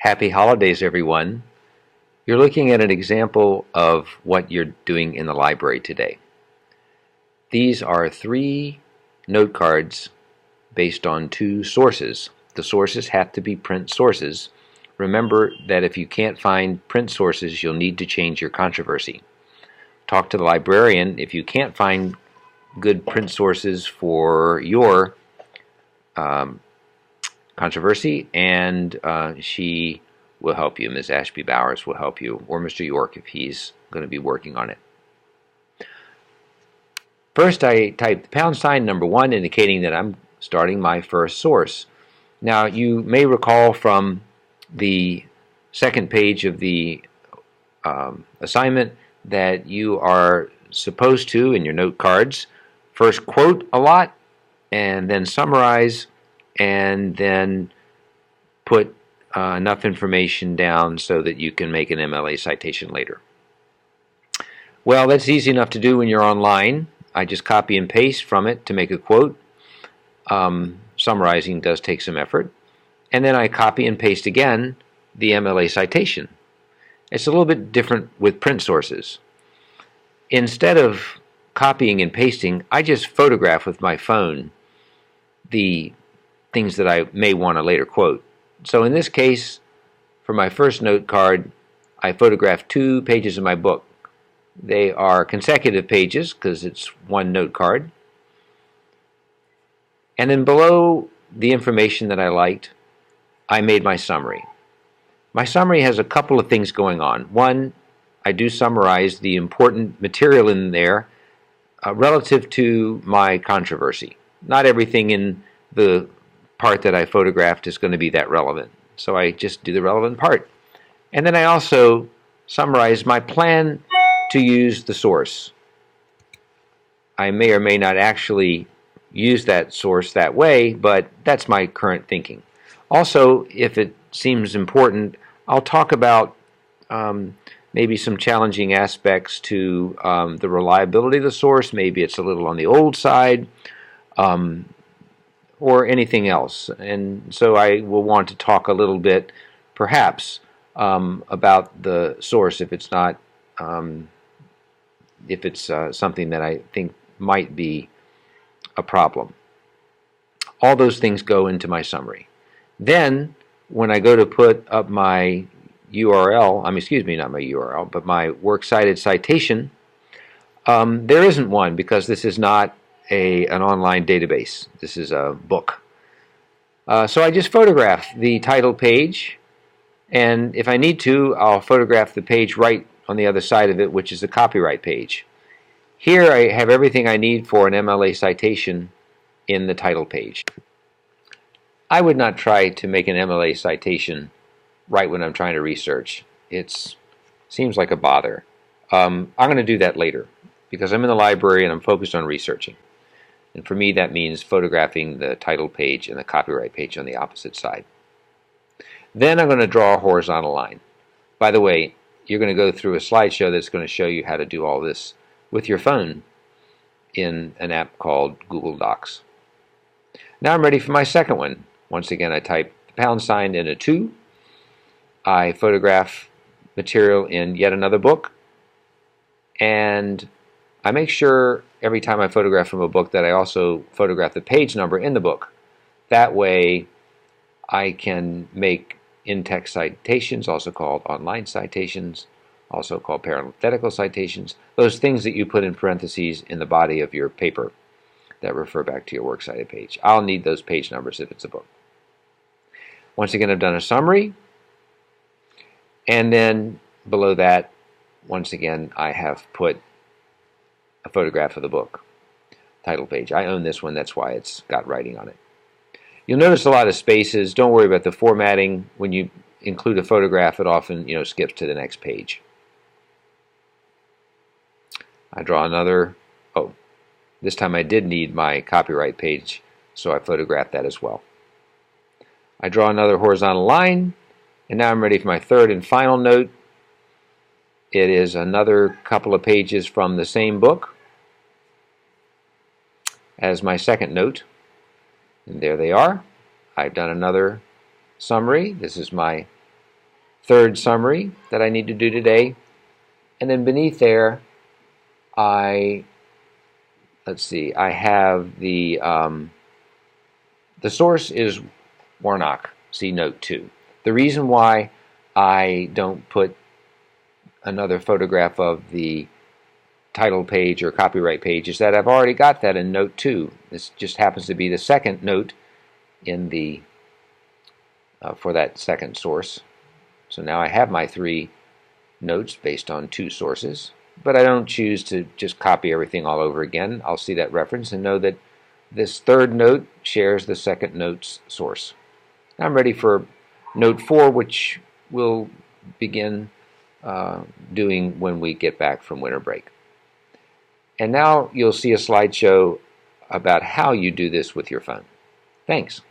Happy holidays, everyone. You're looking at an example of what you're doing in the library today. These are 3 note cards based on 2 sources. The sources have to be print sources. Remember that if you can't find print sources, you'll need to change your controversy. Talk to the librarian if you can't find good print sources for your controversy, and she will help you. Ms. Ashby Bowers will help you, or Mr. York if he's going to be working on it. First, I type the # number 1, indicating that I'm starting my first source. Now, you may recall from the second page of the assignment that you are supposed to, in your note cards, first quote a lot, and then summarize, and then put enough information down so that you can make an MLA citation later. Well, that's easy enough to do when you're online. I just copy and paste from it to make a quote. Summarizing does take some effort. And then I copy and paste again the MLA citation. It's a little bit different with print sources. Instead of copying and pasting, I just photograph with my phone the things that I may want to later quote. So in this case, for my first note card, I photographed 2 pages of my book. They are consecutive pages because it's 1 note card. And then below the information that I liked, I made my summary. My summary has a couple of things going on. One, I do summarize the important material in there relative to my controversy. Not everything in the part that I photographed is going to be that relevant, so I just do the relevant part. And then I also summarize my plan to use the source. I may or may not actually use that source that way, but that's my current thinking. Also, if it seems important, I'll talk about maybe some challenging aspects to the reliability of the source. Maybe it's a little on the old side, or anything else. And so I will want to talk a little bit, perhaps, about the source if it's not, if it's something that I think might be a problem. All those things go into my summary. Then, when I go to put up my URL, excuse me, not my URL, but my works cited citation, there isn't one because this is not an online database. This is a book. So I just photograph the title page, and if I need to, I'll photograph the page right on the other side of it, which is the copyright page. Here I have everything I need for an MLA citation in the title page. I would not try to make an MLA citation right when I'm trying to research. It seems like a bother. I'm going to do that later because I'm in the library and I'm focused on researching. And for me, that means photographing the title page and the copyright page on the opposite side. Then I'm going to draw a horizontal line. By the way, you're going to go through a slideshow that's going to show you how to do all this with your phone in an app called Google Docs. Now I'm ready for my second one. Once again, I type the # and a 2. I photograph material in yet another book, and I make sure every time I photograph from a book that I also photograph the page number in the book. That way I can make in-text citations, also called online citations, also called parenthetical citations, those things that you put in parentheses in the body of your paper that refer back to your works cited page. I'll need those page numbers if it's a book. Once again, I've done a summary, and then below that, once again, I have put a photograph of the book, title page. I own this one, that's why it's got writing on it. You'll notice a lot of spaces. Don't worry about the formatting. When you include a photograph, it often skips to the next page. I draw another. Oh, this time I did need my copyright page, so I photographed that as well. I draw another horizontal line, and now I'm ready for my third and final note. It is another couple of pages from the same book as my second note. And there they are. I've done another summary. This is my third summary that I need to do today. And then beneath there, let's see, I have the source is Warnock, see note 2. The reason why I don't put another photograph of the title page or copyright page is that I've already got that in note 2. This just happens to be the second note in the for that second source. So now I have my 3 notes based on 2 sources, but I don't choose to just copy everything all over again. I'll see that reference and know that this third note shares the second note's source. Now I'm ready for note 4, which we'll begin doing when we get back from winter break. And now you'll see a slideshow about how you do this with your phone. Thanks.